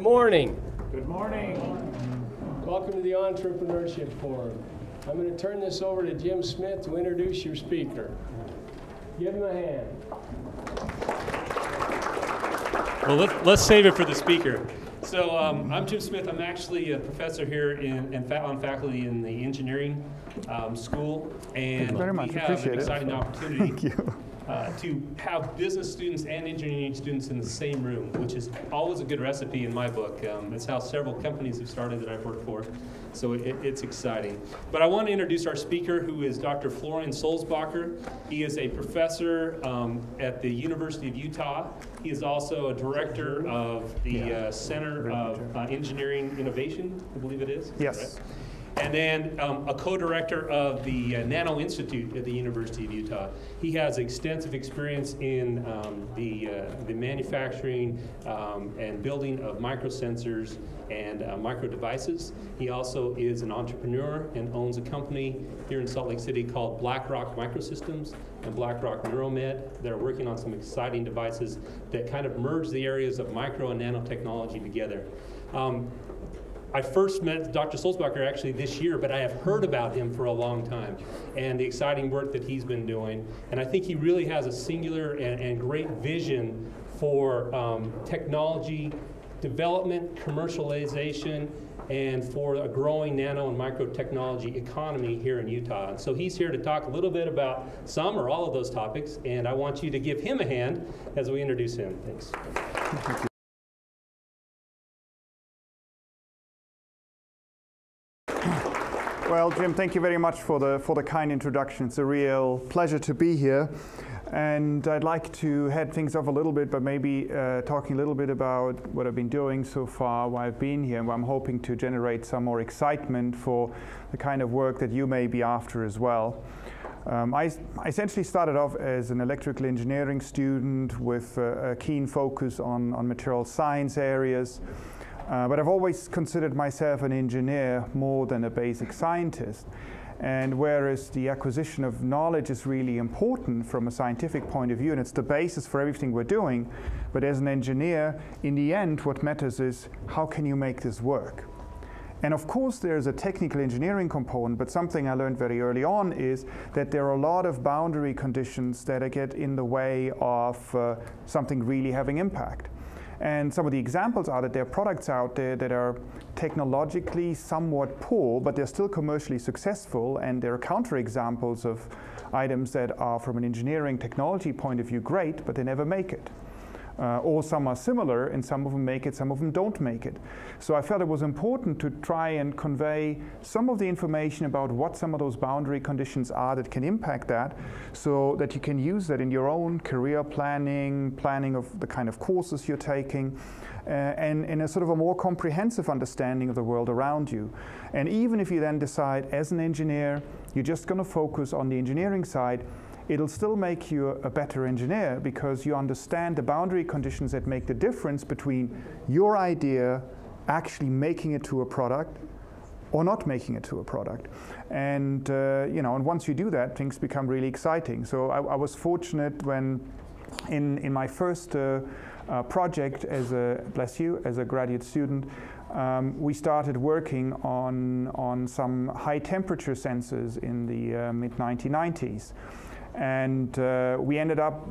morning. Good morning. Welcome to the Entrepreneurship Forum. I'm going to turn this over to Jim Smith to introduce your speaker. Give him a hand. Well, let's save it for the speaker. So I'm Jim Smith. I'm actually a professor here on faculty in the engineering school, and we have an exciting opportunity to have business students and engineering students in the same room, which is always a good recipe in my book. It's how several companies have started that I've worked for, so it's exciting. But I want to introduce our speaker, who is Dr. Florian Solzbacher. He is a professor at the University of Utah. He is also a director of the Center of Engineering Innovation, I believe it is. Yes. Right? And then a co-director of the Nano Institute at the University of Utah. He has extensive experience in the manufacturing and building of microsensors and micro devices. He also is an entrepreneur and owns a company here in Salt Lake City called Blackrock Microsystems and Blackrock Neuromed. They're working on some exciting devices that kind of merge the areas of micro and nanotechnology together. I first met Dr. Solzbacher actually this year, but I have heard about him for a long time and the exciting work that he's been doing. And I think he really has a singular and great vision for technology development, commercialization, and for a growing nano and microtechnology economy here in Utah. And so he's here to talk a little bit about some or all of those topics, and I want you to give him a hand as we introduce him. Thanks. Well, Jim, thank you very much for the kind introduction. It's a real pleasure to be here. And I'd like to head things off a little bit, but maybe talking a little bit about what I've been doing so far while I've been here, and I'm hoping to generate some more excitement for the kind of work that you may be after as well. I essentially started off as an electrical engineering student with a keen focus on material science areas. But I've always considered myself an engineer more than a basic scientist. And whereas the acquisition of knowledge is really important from a scientific point of view, and it's the basis for everything we're doing, but as an engineer, in the end, what matters is how can you make this work? And of course, there's a technical engineering component, but something I learned very early on is that there are a lot of boundary conditions that get in the way of something really having impact. And some of the examples are that there are products out there that are technologically somewhat poor, but they're still commercially successful, and there are counterexamples of items that are, from an engineering technology point of view, great, but they never make it. Or some are similar, and some of them make it, some of them don't make it. So I felt it was important to try and convey some of the information about what some of those boundary conditions are that can impact that, so that you can use that in your own career planning of the kind of courses you're taking, and in a sort of a more comprehensive understanding of the world around you. And even if you then decide as an engineer, you're just going to focus on the engineering side, it'll still make you a better engineer because you understand the boundary conditions that make the difference between your idea actually making it to a product or not making it to a product. And and once you do that, things become really exciting. So I was fortunate when in my first project as a graduate student, we started working on some high temperature sensors in the mid-1990s. And we ended up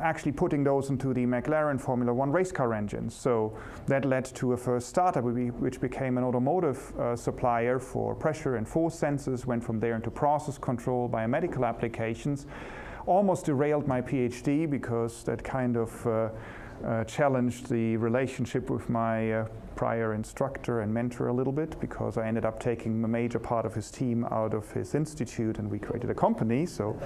actually putting those into the McLaren Formula One race car engines. So that led to a first startup, which became an automotive supplier for pressure and force sensors, went from there into process control, biomedical applications. Almost derailed my Ph.D. because that kind of challenged the relationship with my prior instructor and mentor a little bit, because I ended up taking a major part of his team out of his institute and we created a company. So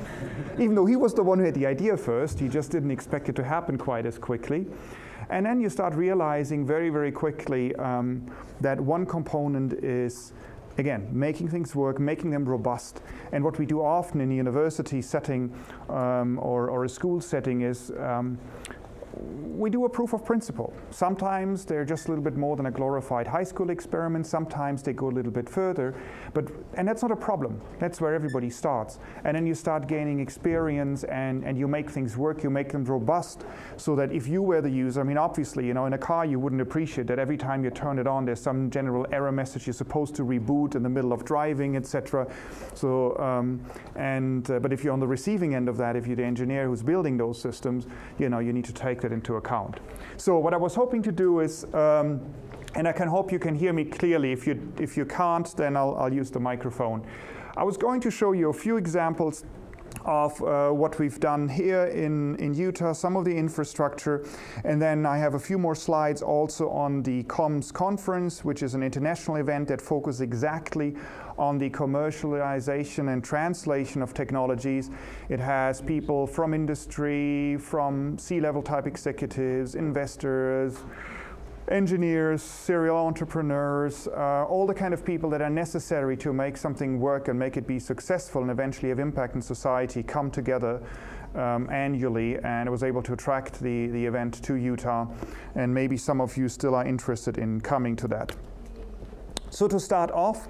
even though he was the one who had the idea first, he just didn't expect it to happen quite as quickly. And then you start realizing very, very quickly that one component is, again, making things work, making them robust. And what we do often in a university setting or a school setting is we do a proof of principle. Sometimes they're just a little bit more than a glorified high school experiment. Sometimes they go a little bit further. And that's not a problem. That's where everybody starts. And then you start gaining experience, and you make things work. You make them robust so that if you were the user, I mean, obviously, in a car, you wouldn't appreciate that every time you turn it on, there's some general error message. You're supposed to reboot in the middle of driving, etc. So, but if you're on the receiving end of that, if you're the engineer who's building those systems, you need to take that into account. So what I was hoping to do is, and I can hope you can hear me clearly. If you can't, then I'll use the microphone. I was going to show you a few examples of what we've done here in Utah, some of the infrastructure, and then I have a few more slides also on the COMS conference, which is an international event that focuses exactly on the commercialization and translation of technologies. It has people from industry, from C-level type executives, investors, engineers, serial entrepreneurs, all the kind of people that are necessary to make something work and make it be successful and eventually have impact in society come together annually, and I was able to attract the event to Utah, and maybe some of you still are interested in coming to that. So to start off,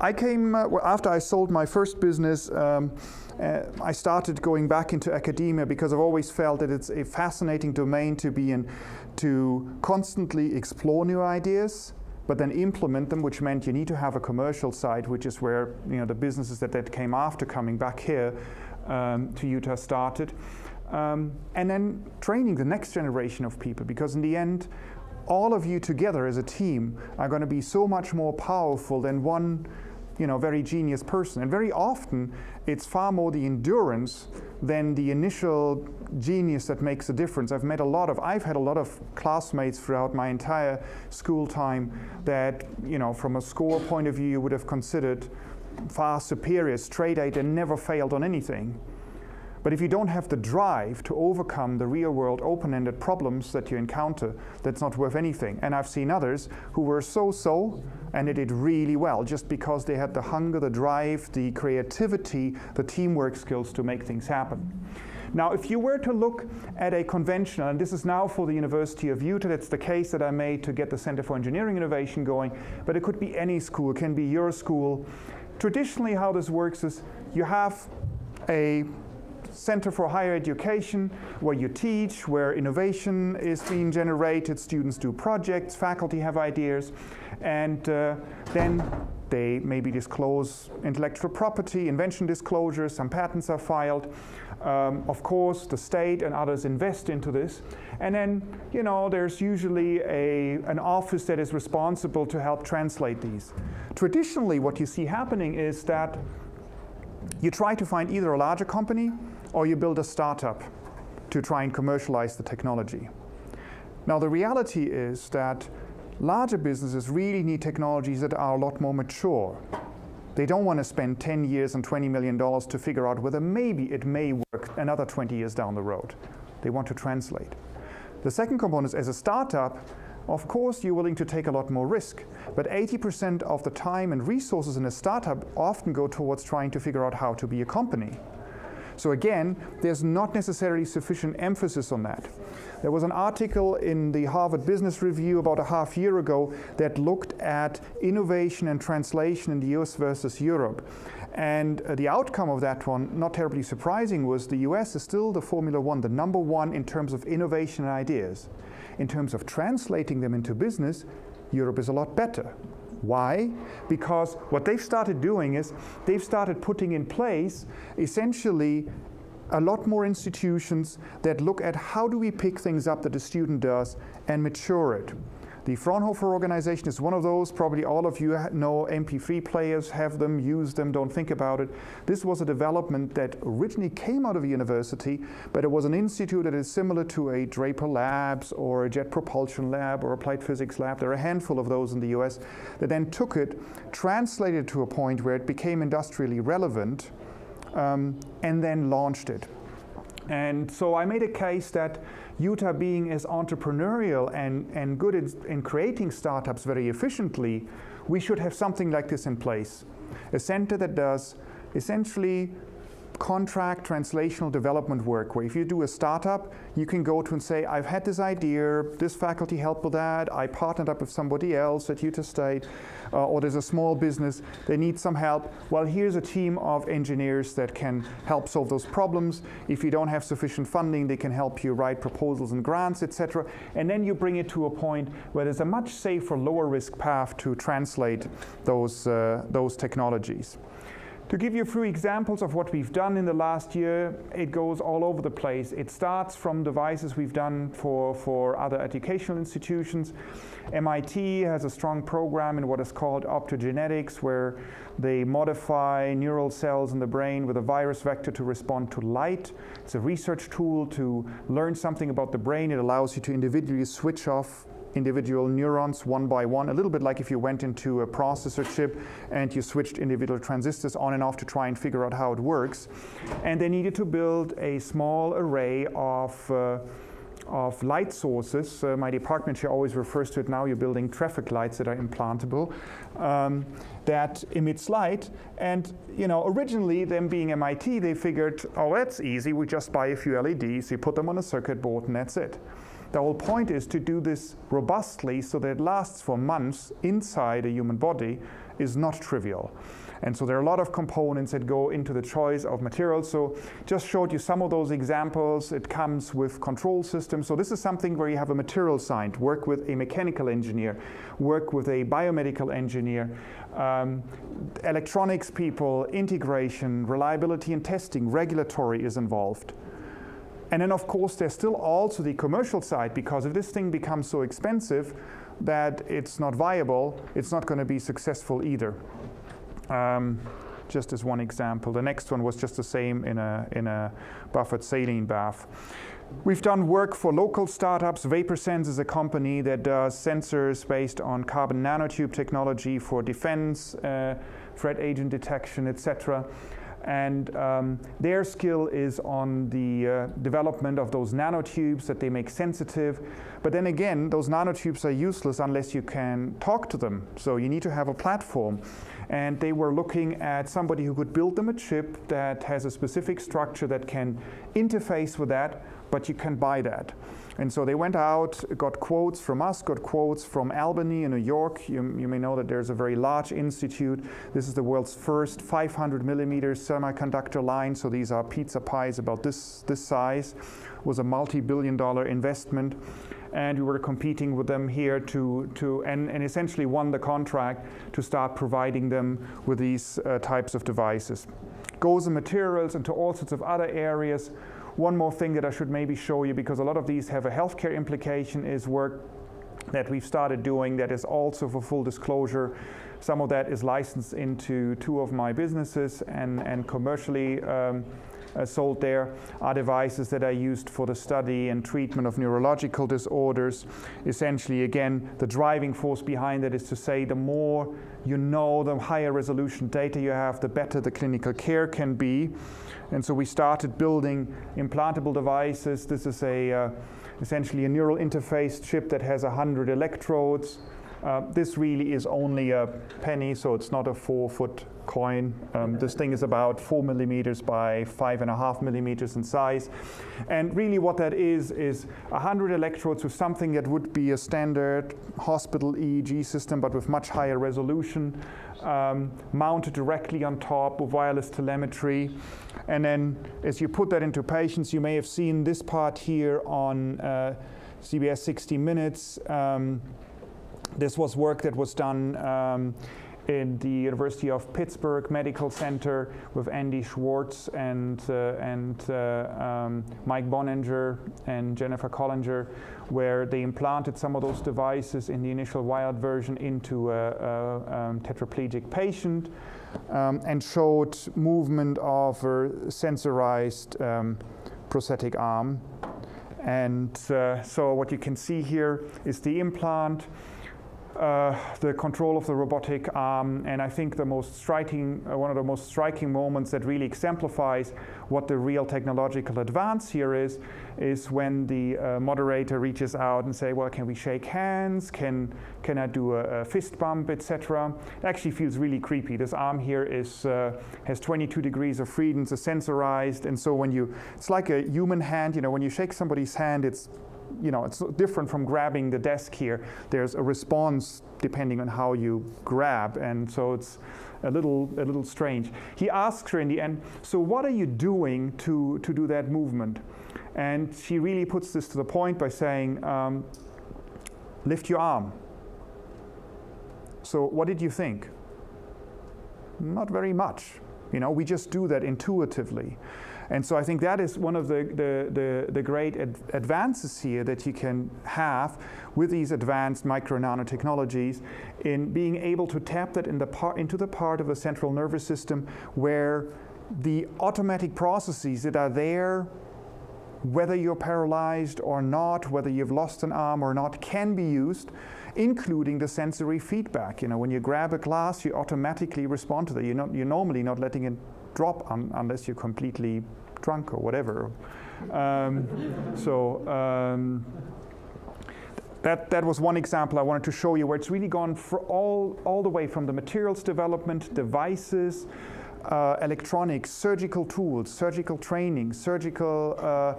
I came, after I sold my first business, I started going back into academia because I've always felt that it's a fascinating domain to be in, to constantly explore new ideas, but then implement them, which meant you need to have a commercial side, which is where the businesses that came after coming back here to Utah started. And then training the next generation of people, because in the end, all of you together as a team are going to be so much more powerful than one very genius person. And very often, it's far more the endurance than the initial genius that makes a difference. I've had a lot of classmates throughout my entire school time that, from a score point of view, you would have considered far superior, straight A, and never failed on anything. But if you don't have the drive to overcome the real-world open-ended problems that you encounter, that's not worth anything. And I've seen others who were so-so, and they did really well, just because they had the hunger, the drive, the creativity, the teamwork skills to make things happen. Now, if you were to look at a conventional, and this is now for the University of Utah, that's the case that I made to get the Center for Engineering Innovation going, but it could be any school, it can be your school. Traditionally, how this works is you have a Center for Higher Education, where you teach, where innovation is being generated, students do projects, faculty have ideas, and then they maybe disclose intellectual property, invention disclosures, some patents are filed. Of course, the state and others invest into this. And then, there's usually an office that is responsible to help translate these. Traditionally, what you see happening is that you try to find either a larger company or you build a startup to try and commercialize the technology. Now, the reality is that larger businesses really need technologies that are a lot more mature. They don't want to spend 10 years and $20 million to figure out whether maybe it may work another 20 years down the road. They want to translate. The second component is, as a startup, of course, you're willing to take a lot more risk, but 80% of the time and resources in a startup often go towards trying to figure out how to be a company. So again, there's not necessarily sufficient emphasis on that. There was an article in the Harvard Business Review about a half year ago that looked at innovation and translation in the US versus Europe. And the outcome of that one, not terribly surprising, was the US is still the Formula One, the number one in terms of innovation and ideas. In terms of translating them into business, Europe is a lot better. Why? Because what they've started doing is they've started putting in place essentially a lot more institutions that look at how do we pick things up that the student does and mature it. The Fraunhofer organization is one of those. Probably all of you know MP3 players, have them, use them, don't think about it. This was a development that originally came out of a university, but it was an institute that is similar to a Draper Labs or a Jet Propulsion Lab or Applied Physics Lab. There are a handful of those in the US that then took it, translated it to a point where it became industrially relevant, and then launched it. And so I made a case that Utah, being as entrepreneurial and good in creating startups very efficiently, we should have something like this in place. A center that does essentially contract translational development work, where if you do a startup, you can go to and say, I've had this idea, this faculty helped with that, I partnered up with somebody else at Utah State, or there's a small business, they need some help. Well, here's a team of engineers that can help solve those problems. If you don't have sufficient funding, they can help you write proposals and grants, etc. And then you bring it to a point where there's a much safer, lower risk path to translate those technologies. To give you a few examples of what we've done in the last year, it goes all over the place. It starts from devices we've done for other educational institutions. MIT has a strong program in what is called optogenetics, where they modify neural cells in the brain with a virus vector to respond to light. It's a research tool to learn something about the brain. It allows you to individually switch off individual neurons one by one, a little bit like if you went into a processor chip and you switched individual transistors on and off to try and figure out how it works. And they needed to build a small array of light sources. My department chair always refers to it now, you're building traffic lights that are implantable, that emits light. And originally, them being MIT, they figured, oh, that's easy, we just buy a few LEDs, you put them on a circuit board, and that's it. The whole point is to do this robustly so that it lasts for months inside a human body is not trivial. And so there are a lot of components that go into the choice of materials. So just showed you some of those examples. It comes with control systems. So this is something where you have a material scientist, work with a mechanical engineer, work with a biomedical engineer, electronics people, integration, reliability and testing, regulatory is involved. And then, of course, there's still also the commercial side, because if this thing becomes so expensive that it's not viable, it's not going to be successful either. Just as one example. The next one was just the same in a buffered saline bath. We've done work for local startups. VaporSense is a company that does sensors based on carbon nanotube technology for defense, threat agent detection, etc. And their skill is on the development of those nanotubes that they make sensitive. But then again, those nanotubes are useless unless you can talk to them. So you need to have a platform. And they were looking at somebody who could build them a chip that has a specific structure that can interface with that, but you can buy that. And so they went out, got quotes from us, got quotes from Albany in New York. You may know that there's a very large institute. This is the world's first 500 millimeter semiconductor line. So these are pizza pies about this size. It was a multi-billion-dollar investment. And we were competing with them here and essentially won the contract to start providing them with these types of devices. Goes in materials into all sorts of other areas. One more thing that I should maybe show you, because a lot of these have a healthcare implication, is work that we've started doing that is also, for full disclosure, some of that is licensed into two of my businesses and commercially sold there, are devices that are used for the study and treatment of neurological disorders. Essentially, again, the driving force behind it is to say the more you know, the higher resolution data you have, the better the clinical care can be. And so we started building implantable devices. This is essentially a neural interface chip that has 100 electrodes. This really is only a penny, so it's not a 4-foot coin. This thing is about 4 millimeters by 5.5 millimeters in size. And really what that is 100 electrodes with something that would be a standard hospital EEG system, but with much higher resolution, mounted directly on top with wireless telemetry. And then as you put that into patients, you may have seen this part here on CBS 60 Minutes. This was work that was done in the University of Pittsburgh Medical Center with Andy Schwartz and Mike Boninger and Jennifer Collinger, where they implanted some of those devices in the initial wired version into a tetraplegic patient and showed movement of a sensorized prosthetic arm. And so what you can see here is the implant. the control of the robotic arm. And I think the most striking, one of the most striking moments that really exemplifies what the real technological advance here is when the moderator reaches out and say, well, can we shake hands? Can I do a fist bump, etc.? It actually feels really creepy. This arm here has 22 degrees of freedom, it's sensorized, and so it's like a human hand. You know, when you shake somebody's hand, it's different from grabbing the desk here. There's a response depending on how you grab, and so it's a little strange. He asks her in the end, so what are you doing to do that movement? And she really puts this to the point by saying, lift your arm. So what did you think? Not very much. You know, we just do that intuitively. And so I think that is one of the great advances here that you can have with these advanced micro nanotechnologies, in being able to tap that into the part of the central nervous system where the automatic processes that are there, whether you're paralyzed or not, whether you've lost an arm or not, can be used, including the sensory feedback. You know, when you grab a glass, you automatically respond to that. You're normally not letting it drop unless you're completely drunk or whatever. That was one example I wanted to show you, where it's really gone for all the way from the materials development, devices, electronics, surgical tools, surgical training, surgical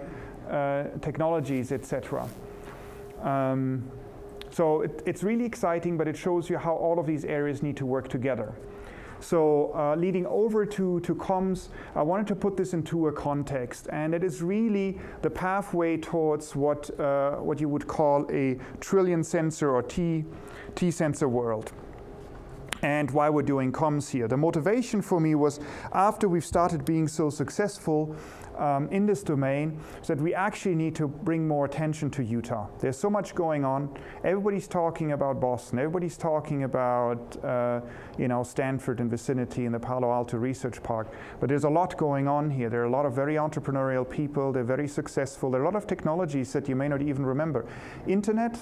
technologies, etc. So it's really exciting, but it shows you how all of these areas need to work together. So leading over to comms, I wanted to put this into a context, and it is really the pathway towards what you would call a trillion sensor or T sensor world. And why we're doing comms here. The motivation for me was, after we've started being so successful in this domain, is that we actually need to bring more attention to Utah. There's so much going on. Everybody's talking about Boston. Everybody's talking about Stanford and vicinity and the Palo Alto Research Park. But there's a lot going on here. There are a lot of very entrepreneurial people. They're very successful. There are a lot of technologies that you may not even remember. Internet,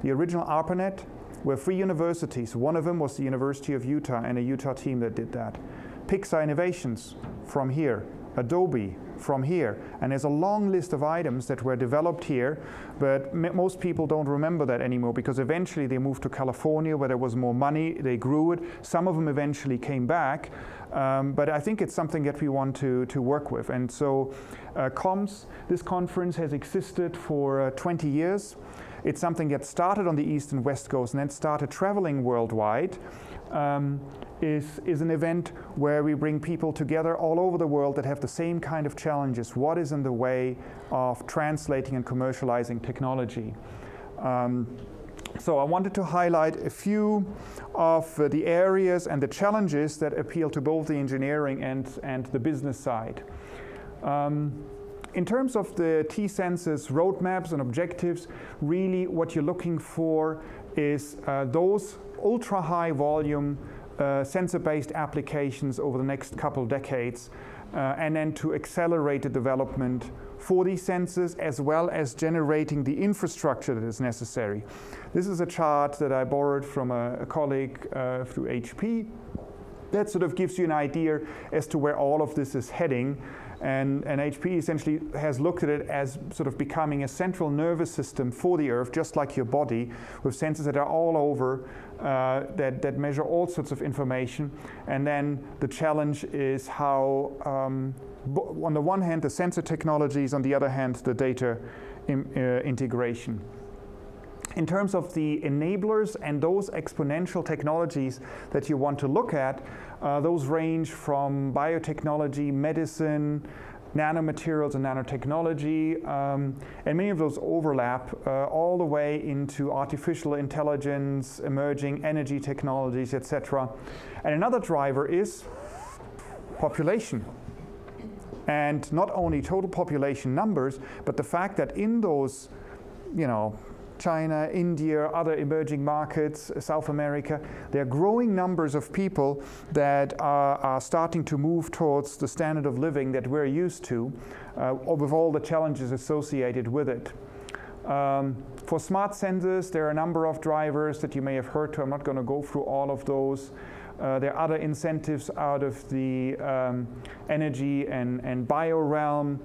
the original ARPANET, were free universities. One of them was the University of Utah, and a Utah team that did that. Pixar Innovations from here. Adobe from here. And there's a long list of items that were developed here, but most people don't remember that anymore, because eventually they moved to California where there was more money, they grew it. Some of them eventually came back, but I think it's something that we want to work with. And so comms, this conference has existed for 20 years. It's something that started on the East and West Coast and then started traveling worldwide. Is an event where we bring people together all over the world that have the same kind of challenges. What is in the way of translating and commercializing technology? So I wanted to highlight a few of the areas and the challenges that appeal to both the engineering and the business side. In terms of the T-Sensors roadmaps and objectives, really what you're looking for is those ultra-high volume sensor-based applications over the next couple decades, and then to accelerate the development for these sensors, as well as generating the infrastructure that is necessary. This is a chart that I borrowed from a colleague through HP. That sort of gives you an idea as to where all of this is heading. And HP essentially has looked at it as sort of becoming a central nervous system for the Earth, just like your body, with sensors that are all over, that measure all sorts of information. And then the challenge is how, on the one hand, the sensor technologies, on the other hand, the data integration. In terms of the enablers and those exponential technologies that you want to look at, those range from biotechnology, medicine, nanomaterials and nanotechnology, and many of those overlap all the way into artificial intelligence, emerging energy technologies, etc. And another driver is population. And not only total population numbers, but the fact that in those, China, India, other emerging markets, South America, there are growing numbers of people that are starting to move towards the standard of living that we're used to, with all the challenges associated with it. For smart sensors, there are a number of drivers that you may have heard to. I'm not going to go through all of those. There are other incentives out of the energy and bio realm.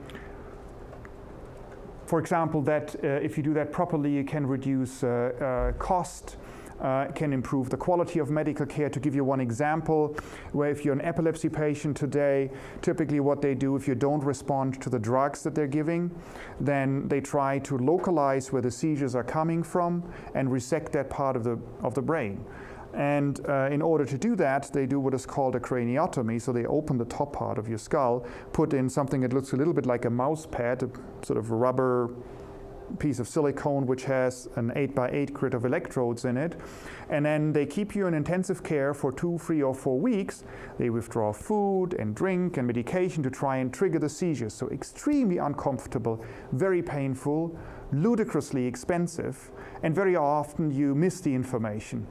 For example, that if you do that properly, you can reduce cost, can improve the quality of medical care. To give you one example, where if you're an epilepsy patient today, typically what they do if you don't respond to the drugs that they're giving, then they try to localize where the seizures are coming from and resect that part of the brain. And in order to do that, they do what is called a craniotomy. So they open the top part of your skull, put in something that looks a little bit like a mouse pad, a sort of rubber piece of silicone which has an 8x8 grid of electrodes in it. And then they keep you in intensive care for 2, 3, or 4 weeks. They withdraw food and drink and medication to try and trigger the seizures. So extremely uncomfortable, very painful, ludicrously expensive, and very often you miss the information.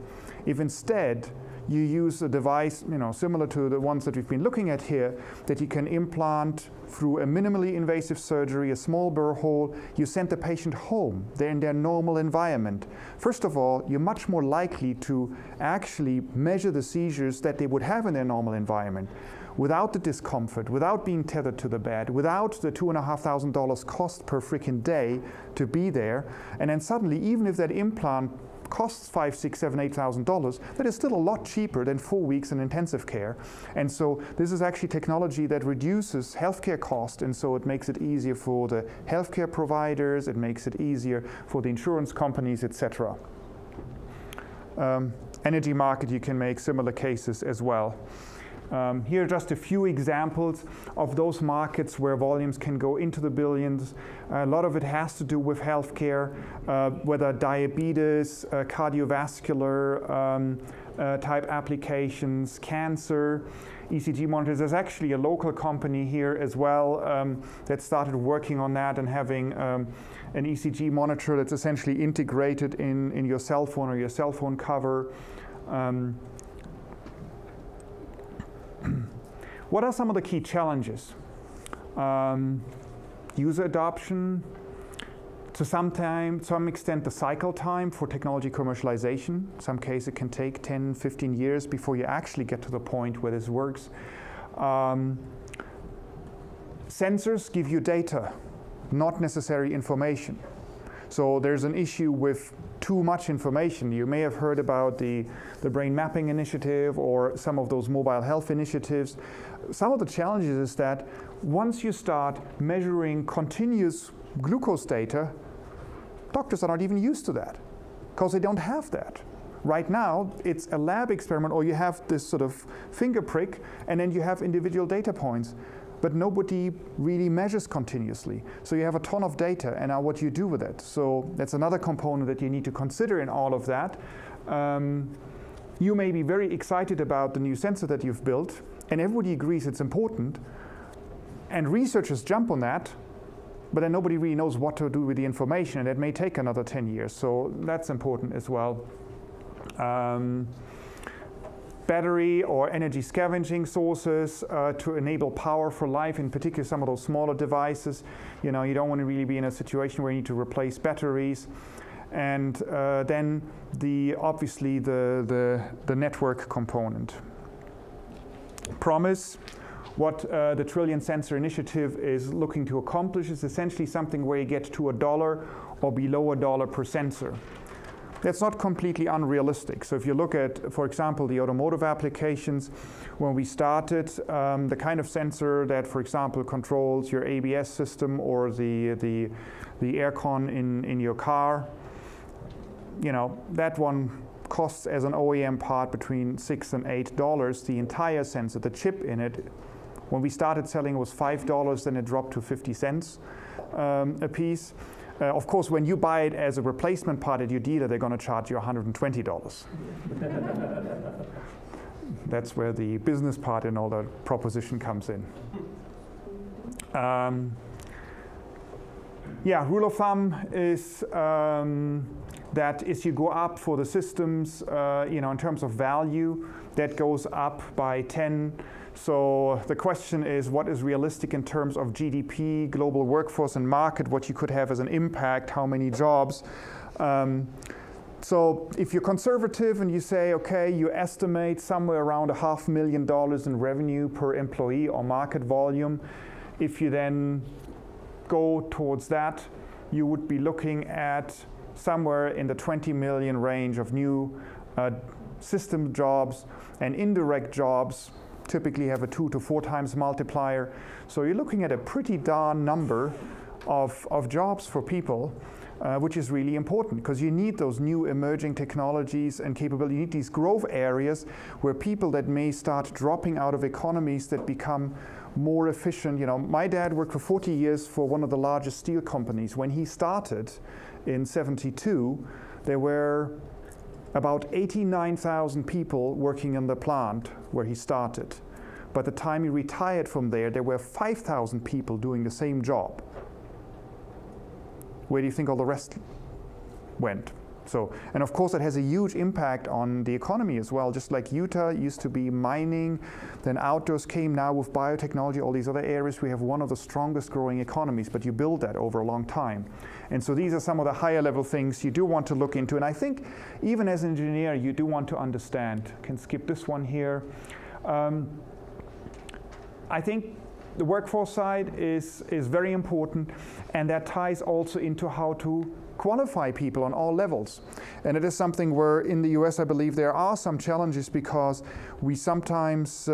If instead you use a device, similar to the ones that we've been looking at here, that you can implant through a minimally invasive surgery, a small burr hole, you send the patient home. They're in their normal environment. First of all, you're much more likely to actually measure the seizures that they would have in their normal environment, without the discomfort, without being tethered to the bed, without the $2,500 cost per freaking day to be there. And then suddenly, even if that implant costs $5,000, $6,000, $7,000, $8,000, that is still a lot cheaper than 4 weeks in intensive care. And so this is actually technology that reduces healthcare cost, and so it makes it easier for the healthcare providers, it makes it easier for the insurance companies, etc. Energy market, you can make similar cases as well. Here are just a few examples of those markets where volumes can go into the billions. A lot of it has to do with healthcare, whether diabetes, cardiovascular type applications, cancer, ECG monitors. There's actually a local company here as well that started working on that and having an ECG monitor that's essentially integrated in your cell phone or your cell phone cover. What are some of the key challenges? User adoption, to some extent the cycle time for technology commercialization. In some cases it can take 10, 15 years before you actually get to the point where this works. Sensors give you data, not necessary information. So there's an issue with too much information. You may have heard about the brain mapping initiative or some of those mobile health initiatives. Some of the challenges is that once you start measuring continuous glucose data, doctors are not even used to that because they don't have that. Right now, it's a lab experiment, or you have this sort of finger prick, and then you have individual data points. But nobody really measures continuously. So you have a ton of data, and now what do you do with it? So that's another component that you need to consider in all of that. You may be very excited about the new sensor that you've built, and everybody agrees it's important, and researchers jump on that, but then nobody really knows what to do with the information, and it may take another 10 years. So that's important as well. Battery or energy scavenging sources to enable power for life, in particular some of those smaller devices. You don't want to really be in a situation where you need to replace batteries. And then obviously the network component. Promise, what the Trillion Sensor Initiative is looking to accomplish is essentially something where you get to $1 or below $1 per sensor. That's not completely unrealistic. So if you look at, for example, the automotive applications, when we started, the kind of sensor that, for example, controls your ABS system or the aircon in your car, that one costs as an OEM part between $6 and $8. The entire sensor, the chip in it, when we started selling it was $5, then it dropped to 50 cents a piece. Of course, when you buy it as a replacement part at your dealer, they're going to charge you $120. That's where the business part in all the proposition comes in. Rule of thumb is that that as you go up for the systems, in terms of value, that goes up by 10. So the question is, what is realistic in terms of GDP, global workforce and market, what you could have as an impact, how many jobs? So if you're conservative and you say, okay, you estimate somewhere around $500,000 in revenue per employee or market volume, if you then go towards that, you would be looking at somewhere in the 20 million range of new system jobs, and indirect jobs typically have a 2 to 4 times multiplier. So you're looking at a pretty darn number of jobs for people, which is really important because you need those new emerging technologies and capabilities. You need these growth areas where people that may start dropping out of economies that become more efficient. My dad worked for 40 years for one of the largest steel companies. When he started in '72, there were about 89,000 people working in the plant where he started. By the time he retired from there were 5,000 people doing the same job. Where do you think all the rest went? So, and of course it has a huge impact on the economy as well. Just like Utah used to be mining, then outdoors came, now with biotechnology, all these other areas, we have one of the strongest growing economies, but you build that over a long time. And so these are some of the higher level things you do want to look into. And I think even as an engineer, you do want to understand. Can skip this one here. I think the workforce side is very important, and that ties also into how to qualify people on all levels. And it is something where in the US, I believe there are some challenges because we sometimes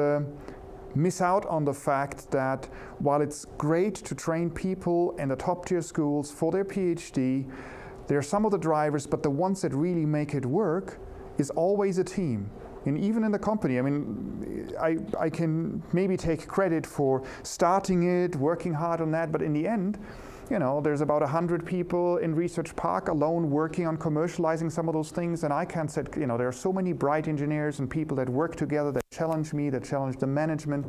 miss out on the fact that while it's great to train people in the top tier schools for their PhD, there are some of the drivers, but the ones that really make it work is always a team. And even in the company, I mean, I can maybe take credit for starting it, working hard on that, but in the end, there's about 100 people in Research Park alone working on commercializing some of those things, and I can't say, there are so many bright engineers and people that work together, that challenge me, that challenge the management,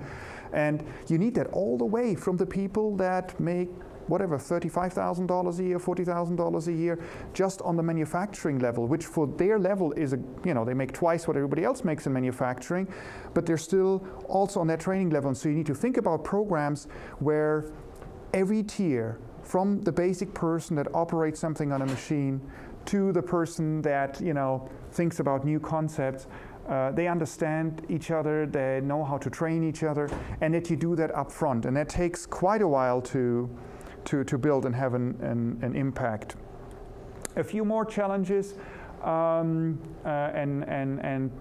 and you need that all the way from the people that make whatever, $35,000 a year, $40,000 a year, just on the manufacturing level, which for their level is, they make twice what everybody else makes in manufacturing, but they're still also on that training level. And so you need to think about programs where every tier, from the basic person that operates something on a machine to the person that, thinks about new concepts, they understand each other, they know how to train each other, and that you do that up front. And that takes quite a while to build and have an impact. A few more challenges and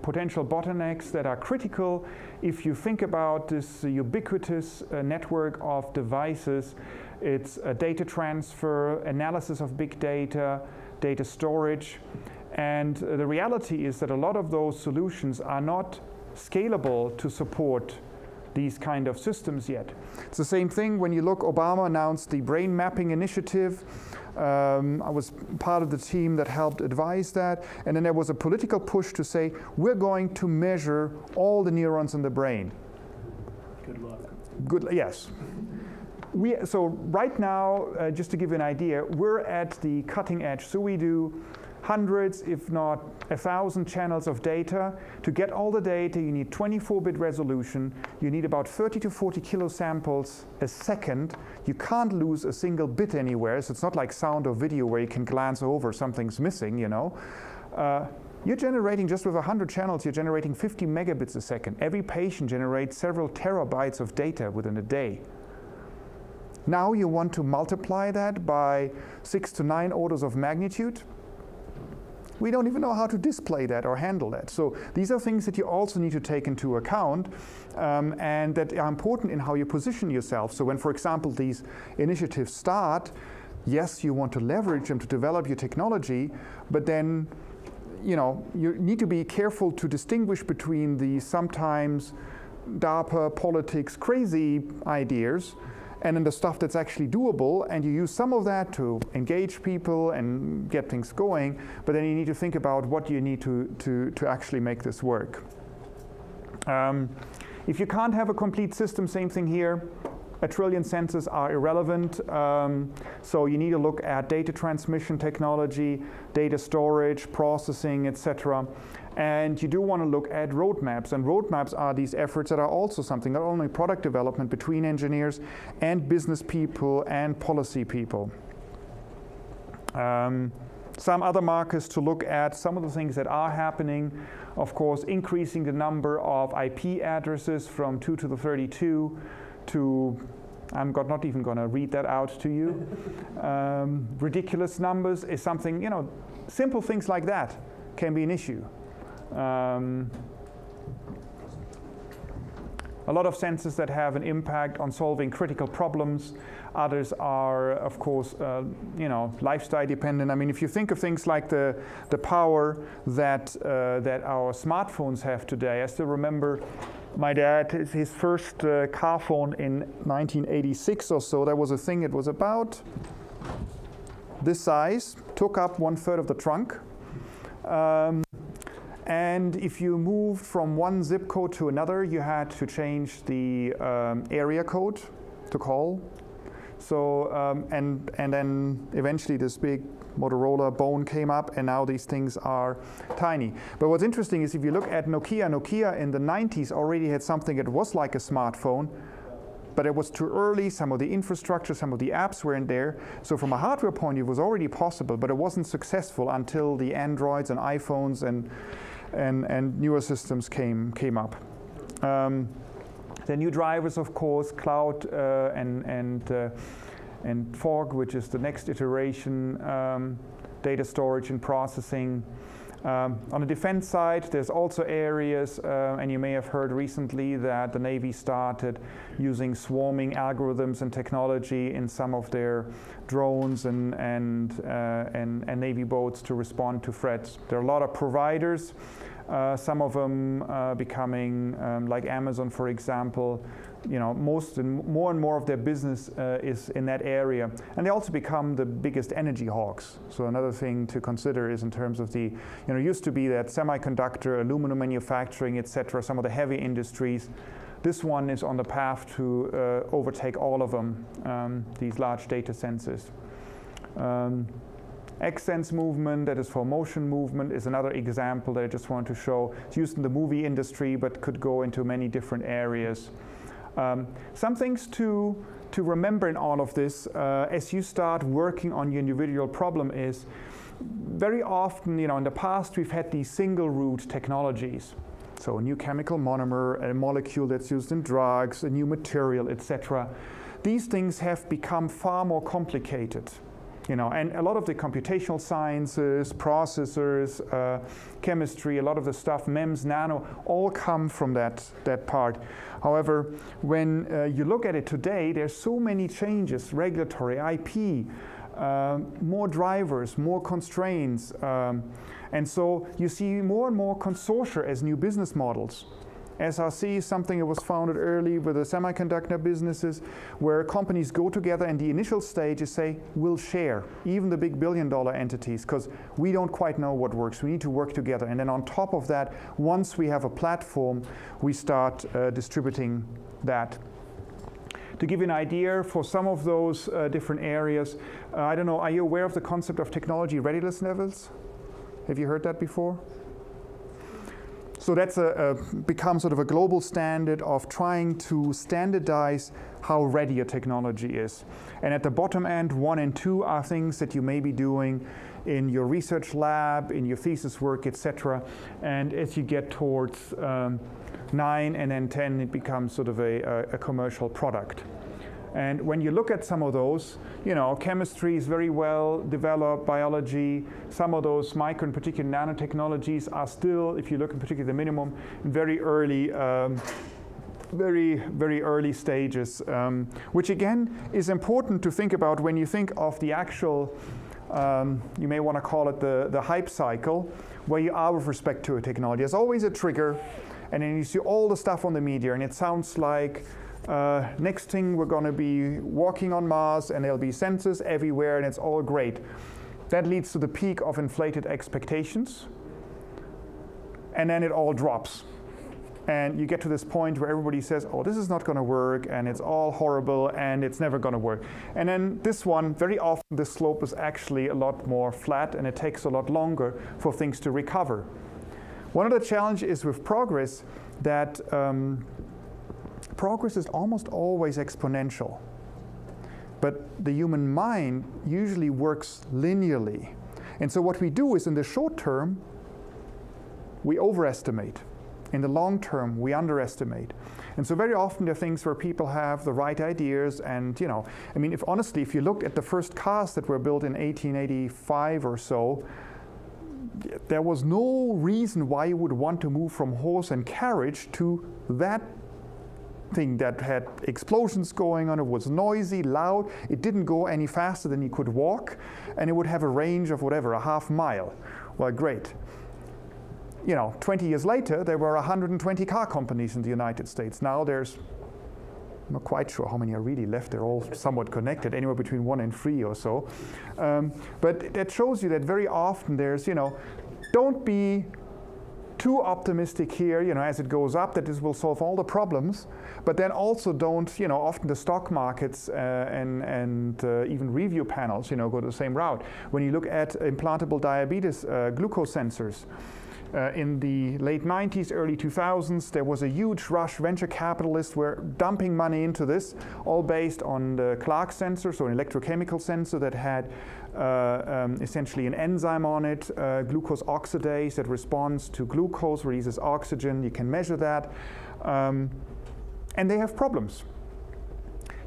potential bottlenecks that are critical. If you think about this ubiquitous network of devices, it's data transfer, analysis of big data, data storage, and the reality is that a lot of those solutions are not scalable to support these kind of systems yet. It's the same thing when you look, Obama announced the brain mapping initiative. I was part of the team that helped advise that, and then there was a political push to say, we're going to measure all the neurons in the brain. Good luck. Yes. So right now, just to give you an idea, we're at the cutting edge. So we do hundreds, if not 1,000 channels of data. To get all the data, you need 24-bit resolution. You need about 30 to 40 kilo samples a second. You can't lose a single bit anywhere. So it's not like sound or video where you can glance over, something's missing, You're generating, just with 100 channels, you're generating 50 megabits a second. Every patient generates several terabytes of data within a day. Now you want to multiply that by 6 to 9 orders of magnitude. We don't even know how to display that or handle that. So these are things that you also need to take into account and that are important in how you position yourself. So when, for example, these initiatives start, yes, you want to leverage them to develop your technology, but then you need to be careful to distinguish between the sometimes DARPA, politics, crazy ideas and then the stuff that's actually doable, and you use some of that to engage people and get things going, but then you need to think about what you need to actually make this work. If you can't have a complete system, same thing here, 1 trillion sensors are irrelevant. So you need to look at data transmission technology, data storage, processing, etc. And you do want to look at roadmaps. And roadmaps are these efforts that are also something, not only product development between engineers and business people and policy people. Some other markers to look at, some of the things that are happening, of course, increasing the number of IP addresses from 2 to the 32 to, I'm not even going to read that out to you. Ridiculous numbers is something, you know, simple things like that can be an issue. A lot of sensors that have an impact on solving critical problems. Others are, of course, you know, lifestyle dependent. I mean, if you think of things like the power that our smartphones have today. I still remember my dad, his first car phone in 1986 or so. That was a thing. It was about this size, took up 1/3 of the trunk. And if you moved from one zip code to another, you had to change the area code to call. So, and then eventually this big Motorola Bone came up, and now these things are tiny. But what's interesting is if you look at Nokia in the 90s already had something that was like a smartphone, but it was too early. Some of the infrastructure, some of the apps weren't there. So from a hardware point of view, it was already possible, but it wasn't successful until the Androids and iPhones and newer systems came up. The new drivers, of course, cloud and fog, which is the next iteration, data storage and processing. On the defense side, there's also areas, and you may have heard recently that the Navy started using swarming algorithms and technology in some of their drones and Navy boats to respond to threats. There are a lot of providers, some of them becoming like Amazon, for example. You know, more and more of their business is in that area, and they also become the biggest energy hogs. So another thing to consider is in terms of the, you know, used to be that semiconductor, aluminum manufacturing, etc., some of the heavy industries. This one is on the path to overtake all of them, these large data sensors. X-sense movement, that is for motion movement, is another example that I just wanted to show. It's used in the movie industry, but could go into many different areas. Some things to remember in all of this as you start working on your individual problem is very often, you know, in the past we've had these single route technologies. So a new chemical monomer, a molecule that's used in drugs, a new material, etc. These things have become far more complicated. You know, and a lot of the computational sciences, processors, chemistry, a lot of the stuff, MEMS, nano, all come from that part. However, when you look at it today, there's so many changes, regulatory, IP, more drivers, more constraints. And so you see more and more consortia as new business models. SRC is something that was founded early with the semiconductor businesses, where companies go together and the initial stage is say, we'll share, even the big billion-dollar entities, because we don't quite know what works. We need to work together. And then on top of that, once we have a platform, we start distributing that. To give you an idea, for some of those different areas, I don't know, are you aware of the concept of technology readiness levels? Have you heard that before? So that's become sort of a global standard of trying to standardize how ready a technology is. And at the bottom end, 1 and 2 are things that you may be doing in your research lab, in your thesis work, etc. And as you get towards 9 and then 10, it becomes sort of a commercial product. And when you look at some of those, you know, chemistry is very well developed, biology, some of those micro and particular nanotechnologies are still, if you look in particular the minimum, very early, very early stages, which again is important to think about when you think of the actual, you may want to call it the hype cycle, where you are with respect to a technology. There's always a trigger, and then you see all the stuff on the media, and it sounds like next thing we're going to be walking on Mars and there'll be sensors everywhere and it's all great. That leads to the peak of inflated expectations, and then it all drops. And you get to this point where everybody says, oh, this is not going to work, and it's all horrible, and it's never going to work. And then this one, very often the slope is actually a lot more flat, and it takes a lot longer for things to recover. One of the challenges is with progress that progress is almost always exponential. But the human mind usually works linearly. And so what we do is in the short term, we overestimate. In the long term, we underestimate. And so very often there are things where people have the right ideas and, you know, I mean, honestly, if you look at the first cars that were built in 1885 or so, there was no reason why you would want to move from horse and carriage to that thing that had explosions going on. It was noisy, loud. It didn't go any faster than you could walk, and it would have a range of whatever, a half mile. Well, great. You know, 20 years later, there were 120 car companies in the United States. Now there's, I'm not quite sure how many are really left. They're all somewhat connected, anywhere between 1 and 3 or so. But that shows you that very often there's, you know, don't be too optimistic here, you know, as it goes up, that this will solve all the problems. But then also don't, you know, often the stock markets and even review panels, you know, go the same route. When you look at implantable diabetes glucose sensors, in the late 90s, early 2000s, there was a huge rush. Venture capitalists were dumping money into this, all based on the Clark sensor, so an electrochemical sensor that had essentially an enzyme on it, glucose oxidase, that responds to glucose, releases oxygen. You can measure that. And they have problems.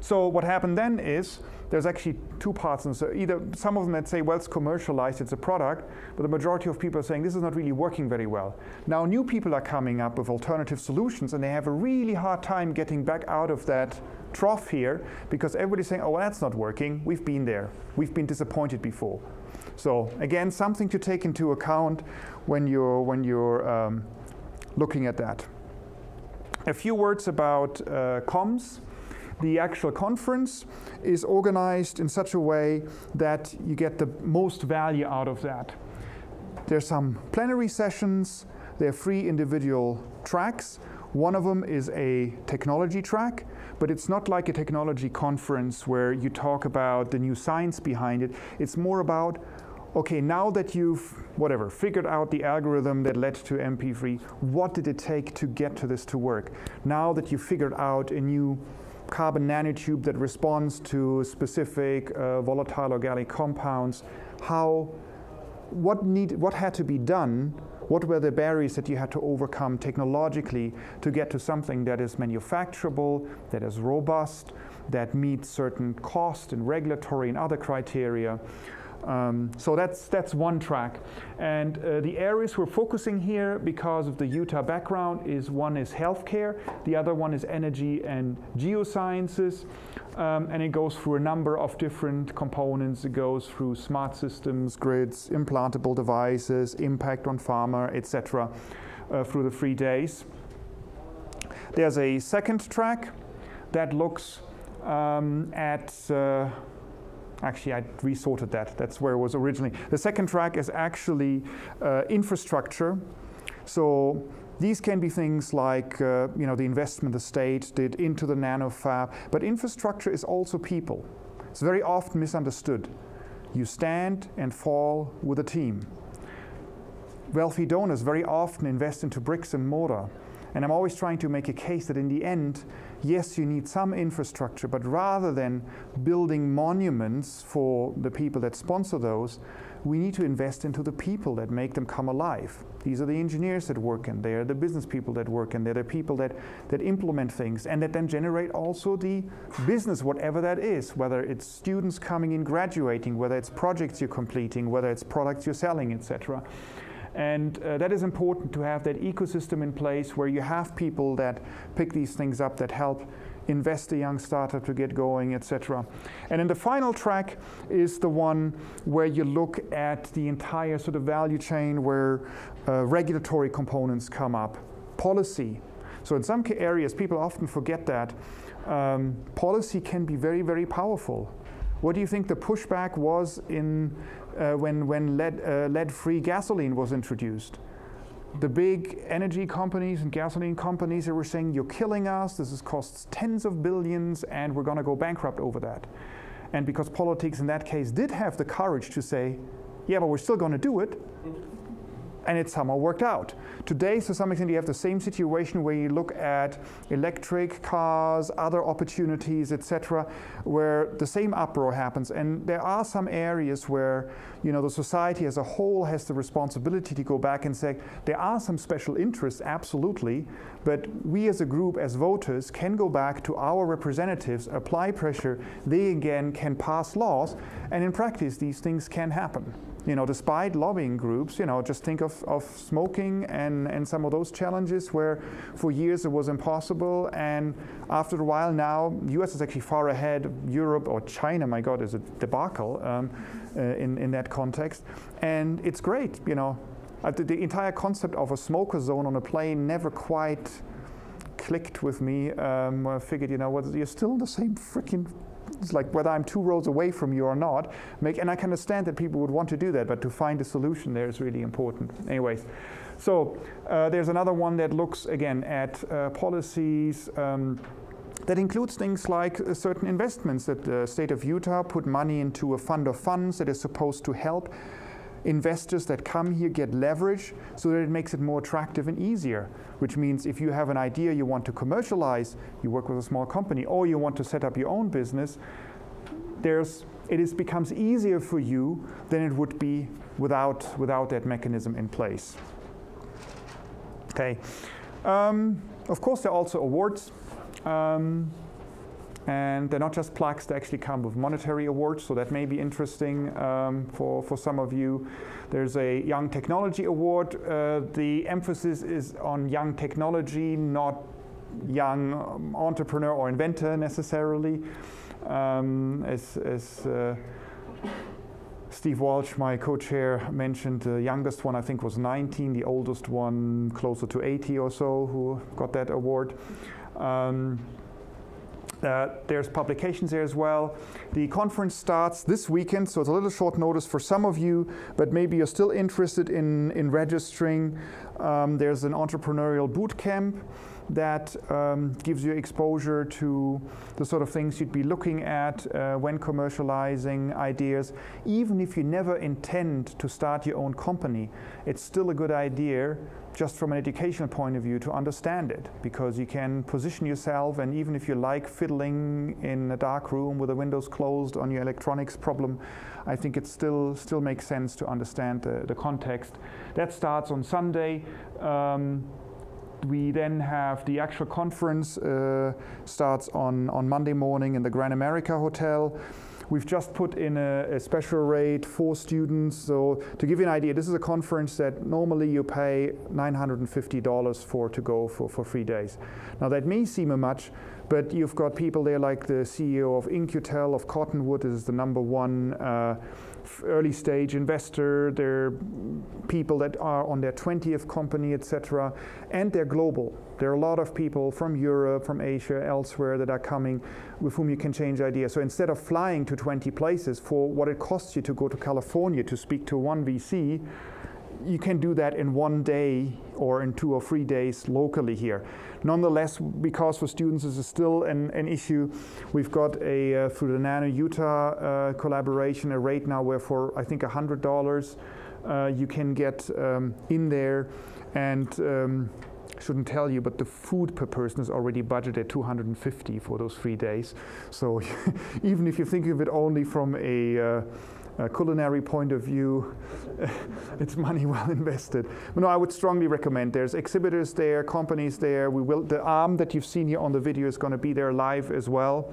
So what happened then is, there's actually two parts. And so either some of them that say, well, it's commercialized, it's a product, but the majority of people are saying this is not really working very well. Now new people are coming up with alternative solutions, and they have a really hard time getting back out of that trough here, because everybody's saying, oh, well, that's not working. We've been there. We've been disappointed before. So again, something to take into account when you're looking at that. A few words about comms. The actual conference is organized in such a way that you get the most value out of that. There's some plenary sessions. There are 3 individual tracks. One of them is a technology track, but it's not like a technology conference where you talk about the new science behind it. It's more about, okay, now that you've, whatever, figured out the algorithm that led to MP3, what did it take to get to this to work? Now that you figured out a new carbon nanotube that responds to specific volatile organic compounds, what had to be done, what were the barriers that you had to overcome technologically to get to something that is manufacturable, that is robust, that meets certain cost and regulatory and other criteria. So that's one track. And the areas we're focusing here, because of the Utah background, one is healthcare, the other one is energy and geosciences, and it goes through a number of different components. It goes through smart systems, grids, implantable devices, impact on pharma, etc., through the 3 days. There's a second track that looks at actually, I resorted that. That's where it was originally. The second track is actually infrastructure. So these can be things like you know, the investment the state did into the nanofab. But infrastructure is also people. It's very often misunderstood. You stand and fall with a team. Wealthy donors very often invest into bricks and mortar. And I'm always trying to make a case that in the end, yes, you need some infrastructure, but rather than building monuments for the people that sponsor those, we need to invest into the people that make them come alive. These are the engineers that work in there, the business people that work in there, the people that implement things, and that then generate also the business, whatever that is, whether it's students coming in graduating, whether it's projects you're completing, whether it's products you're selling, etc. And that is important to have that ecosystem in place where you have people that pick these things up, that help invest a young startup to get going, etc. And then the final track is the one where you look at the entire sort of value chain where regulatory components come up. Policy. So in some areas, people often forget that policy can be very, very powerful. What do you think the pushback was in when lead-free gasoline was introduced? the big energy companies and gasoline companies that were saying, you're killing us, this costs tens of billions, and we're going to go bankrupt over that. And because politics in that case did have the courage to say, yeah, but we're still going to do it, and it somehow worked out. Today, to some extent, you have the same situation where you look at electric cars, other opportunities, etc., where the same uproar happens. And there are some areas where, you know, the society as a whole has the responsibility to go back and say, there are some special interests, absolutely, but we as a group, as voters, can go back to our representatives, apply pressure, they again can pass laws, and in practice, these things can happen. You know, despite lobbying groups, you know, just think of smoking and some of those challenges where for years it was impossible, and after a while now, US is actually far ahead. Europe or China, my God, is a debacle in that context. And it's great, you know. The entire concept of a smoker zone on a plane never quite clicked with me. I figured, you know, you're still in the same freaking, it's like whether I'm 2 rows away from you or not. And I can understand that people would want to do that, but to find a solution there is really important. Anyways, so there's another one that looks, again, at policies that includes things like certain investments that the state of Utah put money into a fund of funds that is supposed to help investors that come here get leverage so that it makes it more attractive and easier, which means if you have an idea you want to commercialize, you work with a small company, or you want to set up your own business, it becomes easier for you than it would be without that mechanism in place. Okay. Of course, there are also awards. And they're not just plaques, they actually come with monetary awards, so that may be interesting for some of you. There's a Young Technology Award. The emphasis is on young technology, not young entrepreneur or inventor necessarily. As Steve Walsh, my co-chair, mentioned, the youngest one I think was 19, the oldest one closer to 80 or so who got that award. There's publications there as well. The conference starts this weekend, so it's a little short notice for some of you, but maybe you're still interested in registering. There's an entrepreneurial boot camp that gives you exposure to the sort of things you'd be looking at when commercializing ideas. Even if you never intend to start your own company, it's still a good idea, just from an educational point of view, to understand it, because you can position yourself, and even if you like fiddling in a dark room with the windows closed on your electronics problem, I think it still makes sense to understand the context. That starts on Sunday. We then have the actual conference starts on Monday morning in the Grand America Hotel. We've just put in a special rate for students. So to give you an idea, this is a conference that normally you pay $950 for to go for 3 days. Now that may seem much, but you've got people there like the CEO of Incutel, of Cottonwood. This is the #1 early stage investor. There are people that are on their 20th company, etc. And they're global. There are a lot of people from Europe, from Asia, elsewhere that are coming with whom you can change ideas. So instead of flying to 20 places for what it costs you to go to California to speak to one VC, you can do that in 1 day or in 2 or 3 days locally here. Nonetheless, because for students this is still an issue, we've got through the Nano Utah collaboration, a rate now where for I think $100 you can get in there, and shouldn't tell you, but the food per person is already budgeted at $250 for those 3 days. So even if you think of it only from a culinary point of view, it's money well invested. But no, I would strongly recommend. There's exhibitors there, companies there. The arm that you've seen here on the video is going to be there live as well.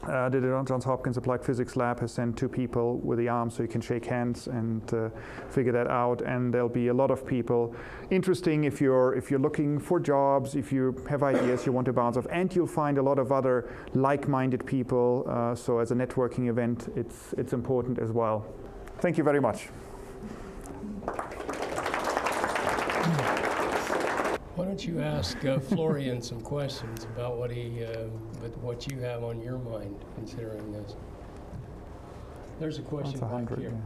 The Johns Hopkins Applied Physics Lab has sent 2 people with the arm so you can shake hands and figure that out. And there'll be a lot of people. Interesting if you're looking for jobs, if you have ideas you want to bounce off, and you'll find a lot of other like-minded people. So as a networking event, it's important as well. Thank you very much. Why don't you ask Florian some questions about what you have on your mind considering this? There's a question back here. Do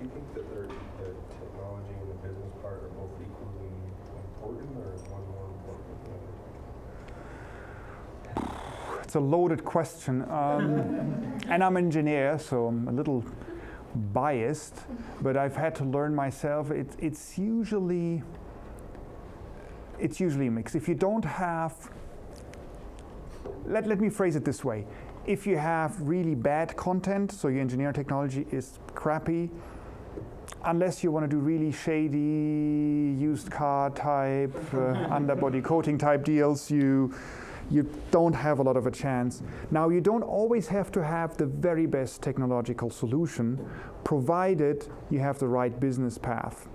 you think that the technology and the business part are both equally important, or is one more important than the other? It's a loaded question. And I'm an engineer, so I'm a little biased, but I've had to learn myself. It's usually a mix. If you don't have, let me phrase it this way. If you have really bad content, so your engineering technology is crappy, unless you want to do really shady used car type, underbody coating type deals, you don't have a lot of a chance. Now, you don't always have to have the very best technological solution, provided you have the right business path.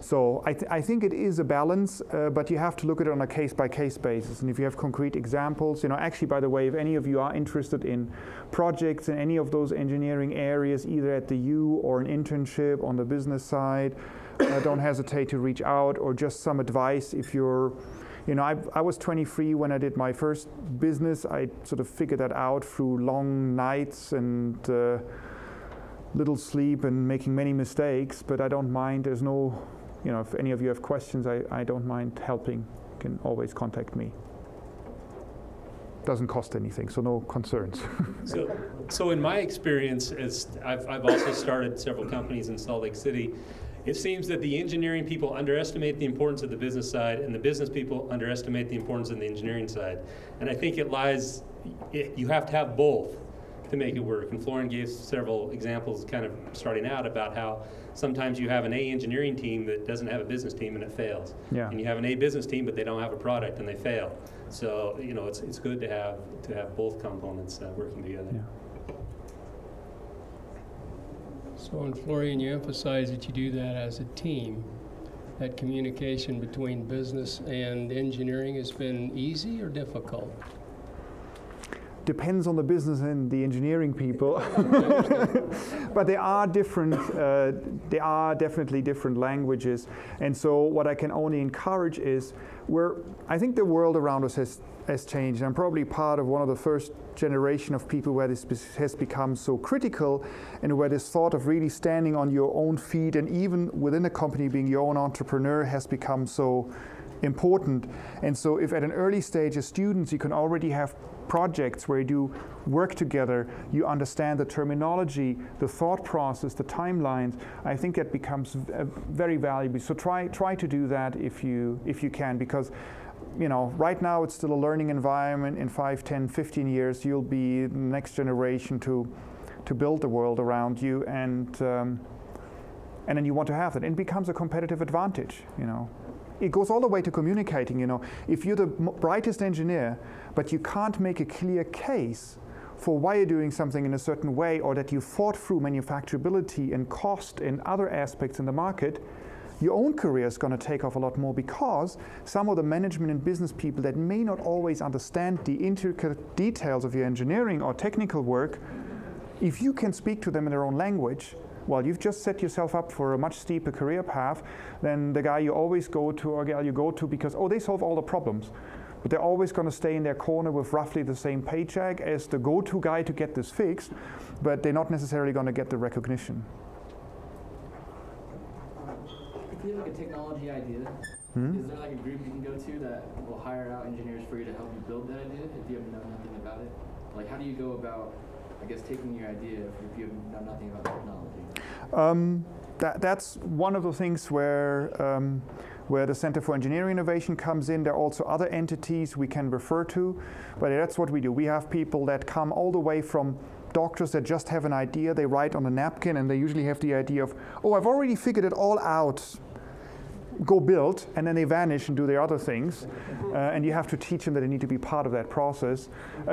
So I think it is a balance, but you have to look at it on a case-by-case basis. And if you have concrete examples, actually, by the way, if any of you are interested in projects in any of those engineering areas, either at the U or an internship on the business side, don't hesitate to reach out, or just some advice if you're, I was 23 when I did my first business. I sort of figured that out through long nights and little sleep and making many mistakes, but I don't mind. There's no, if any of you have questions, I don't mind helping. You can always contact me. Doesn't cost anything, so no concerns. So in my experience, I've also started several companies in Salt Lake City. It seems that the engineering people underestimate the importance of the business side, and the business people underestimate the importance of the engineering side. And I think you have to have both to make it work. And Florian gave several examples kind of starting out about how sometimes you have an A engineering team that doesn't have a business team and it fails. Yeah. And you have an A business team but they don't have a product and they fail. So it's good to have both components working together. Yeah. So, and Florian, you emphasize that you do that as a team. That communication between business and engineering has been easy or difficult? Depends on the business and the engineering people. But they are different, they are definitely different languages. And so what I can only encourage is, I think the world around us has changed. I'm probably part of one of the first generation of people where this has become so critical, and where this thought of really standing on your own feet, and even within a company being your own entrepreneur, has become so important. And so if at an early stage as students you can already have projects where you do work together, you understand the terminology, the thought process, the timelines, I think that becomes very valuable. So try to do that if you can, because right now it's still a learning environment. In 5, 10, 15 years you'll be the next generation to build the world around you, and then you want to have that. It becomes a competitive advantage. It goes all the way to communicating. If you're the brightest engineer, but you can't make a clear case for why you're doing something in a certain way, or that you thought through manufacturability and cost and other aspects in the market, your own career is going to take off a lot more, because some of the management and business people that may not always understand the intricate details of your engineering or technical work, if you can speak to them in their own language, well, you've just set yourself up for a much steeper career path than the guy you always go to or gal you go to because, they solve all the problems. But they're always going to stay in their corner with roughly the same paycheck as the go-to guy to get this fixed, but they're not necessarily going to get the recognition. If you have like a technology idea, is there like a group you can go to that will hire out engineers for you to help you build that idea if you have known nothing about it? Like, how do you go about, taking your idea if you have known nothing about technology? That's one of the things where the Center for Engineering Innovation comes in. There are also other entities we can refer to, but that's what we do. We have people that come all the way from doctors that just have an idea, they write on a napkin, and they usually have the idea of, I've already figured it all out, go build, and then they vanish and do their other things. And you have to teach them that they need to be part of that process.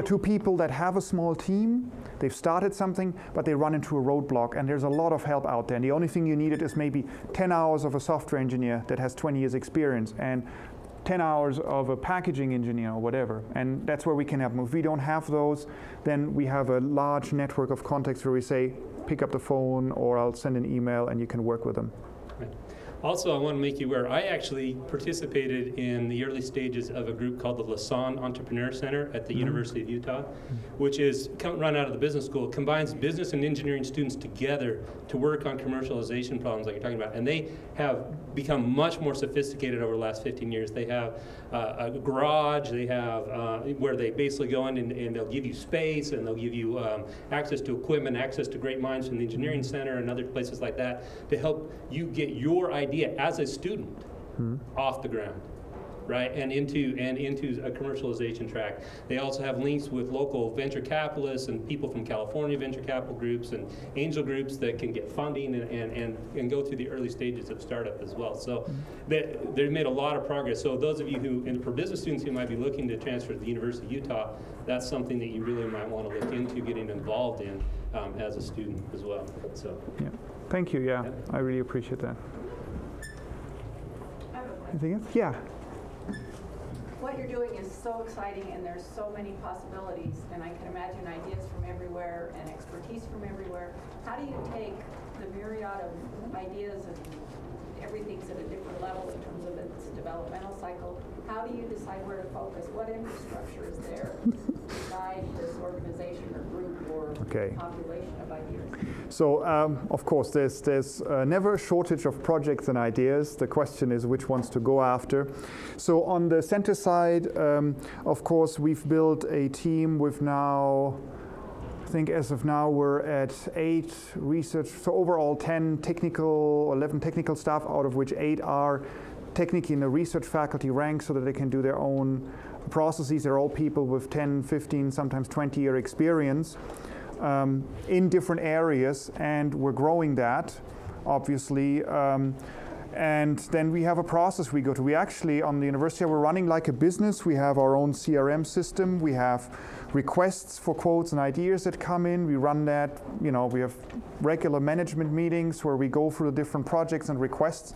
To people that have a small team, they've started something, but they run into a roadblock, and there's a lot of help out there. And the only thing you needed is maybe 10 hours of a software engineer that has 20 years experience, and 10 hours of a packaging engineer or whatever. And that's where we can help them. If we don't have those, then we have a large network of contacts where we say, pick up the phone, or I'll send an email, and you can work with them. Right. Also, I want to make you aware, I actually participated in the early stages of a group called the Lasan Entrepreneur Center at the University of Utah, which is run out of the business school. It combines business and engineering students together to work on commercialization problems like you're talking about. And they have become much more sophisticated over the last 15 years. They have a garage, they have where they basically go in and they'll give you space, and they'll give you access to equipment, access to great minds from the engineering center and other places like that to help you get your idea as a student off the ground, right, and into a commercialization track. They also have links with local venture capitalists and people from California venture capital groups and angel groups that can get funding and go through the early stages of startup as well. So they've made a lot of progress. So those of you who, and for business students who might be looking to transfer to the University of Utah, that's something that you really might want to look into getting involved in as a student as well. So, yeah. Thank you. Yeah, I really appreciate that. Anything else? Yeah. What you're doing is so exciting, and there's so many possibilities, and I can imagine ideas from everywhere and expertise from everywhere. How do you take the myriad of ideas, and everything's at a different level in terms of its developmental cycle? How do you decide where to focus? What infrastructure is there to guide this organization or group or population of ideas? So, of course, there's never a shortage of projects and ideas. The question is which ones to go after. So on the center side, of course, we've built a team with now, I think as of now, we're at 8 research, so overall 11 technical staff, out of which 8 are technically in the research faculty rank so that they can do their own processes. They're all people with 10, 15, sometimes 20-year experience in different areas, and we're growing that, obviously. And then we have a process we go to. We actually, on the university, we're running like a business. We have our own CRM system. We have requests for quotes and ideas that come in. We run that, we have regular management meetings where we go through the different projects and requests.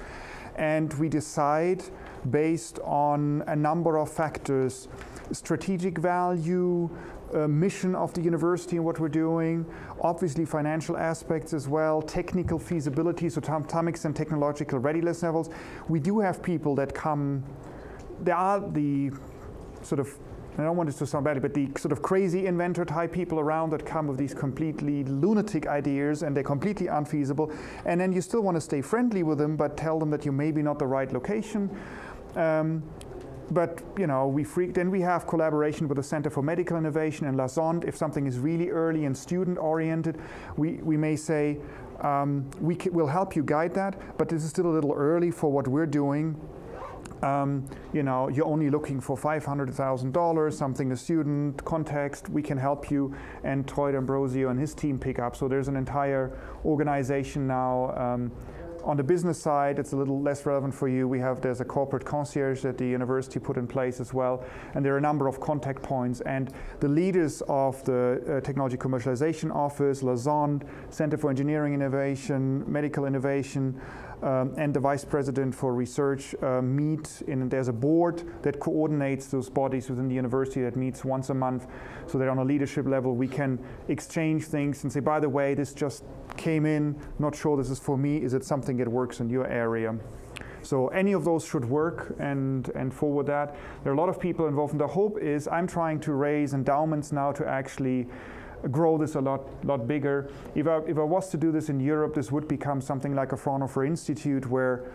And we decide based on a number of factors: strategic value, mission of the university and what we're doing, obviously financial aspects as well, technical feasibility, so to some extent technological readiness levels. We do have people that come, there are the sort of, I don't want this to sound bad, but the sort of crazy inventor type people around that come with these completely lunatic ideas and they're completely unfeasible. And then you still want to stay friendly with them, but tell them that you're maybe not the right location. But then we have collaboration with the Center for Medical Innovation in Lausanne. If something is really early and student-oriented, we may say, we'll help you guide that, but this is still a little early for what we're doing. You're only looking for $500,000, something a student context, we can help you, and Troy D'Ambrosio and his team pick up. So there's an entire organization now. On the business side, it's a little less relevant for you. There's a corporate concierge that the university put in place as well, and there are a number of contact points. And the leaders of the Technology Commercialization Office, Lausanne, Center for Engineering Innovation, Medical Innovation, and the Vice President for Research meet, and there's a board that coordinates those bodies within the university that meets once a month, so that on a leadership level we can exchange things and say, by the way, this just came in, not sure this is for me, is it something that works in your area? So any of those should work and forward that. There are a lot of people involved, and the hope is I'm trying to raise endowments now to actually grow this a lot bigger. If I was to do this in Europe, this would become something like a Fraunhofer Institute where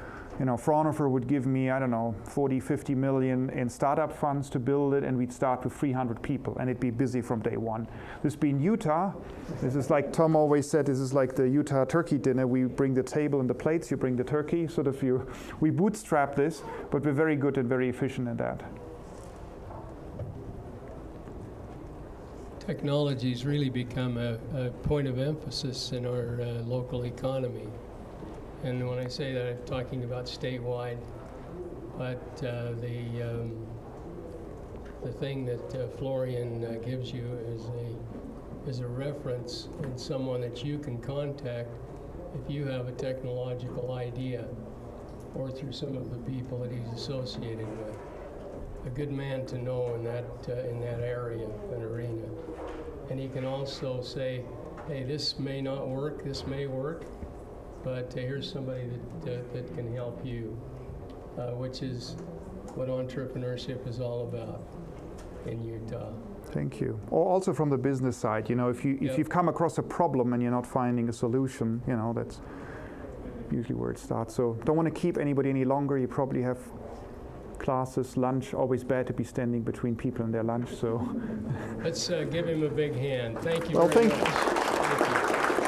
Fraunhofer would give me, 40, 50 million in startup funds to build it, and we'd start with 300 people, and it'd be busy from day one. This being Utah, this is like Tom always said, this is like the Utah turkey dinner. We bring the table and the plates, you bring the turkey, we bootstrap this, but we're very good and very efficient in that. Technology's really become a point of emphasis in our local economy. And when I say that, I'm talking about statewide. But the thing that Florian gives you is a reference and someone that you can contact if you have a technological idea, or through some of the people that he's associated with. A good man to know in that area and arena. And he can also say, hey, this may not work, this may work. but here's somebody that can help you, which is what entrepreneurship is all about in Utah. Thank you. Or also from the business side, you know, if you've come across a problem and you're not finding a solution, you know, that's usually where it starts. So don't want to keep anybody any longer. You probably have classes, lunch. Always bad to be standing between people and their lunch. So let's give him a big hand. Thank you. Well, very much. Thank you.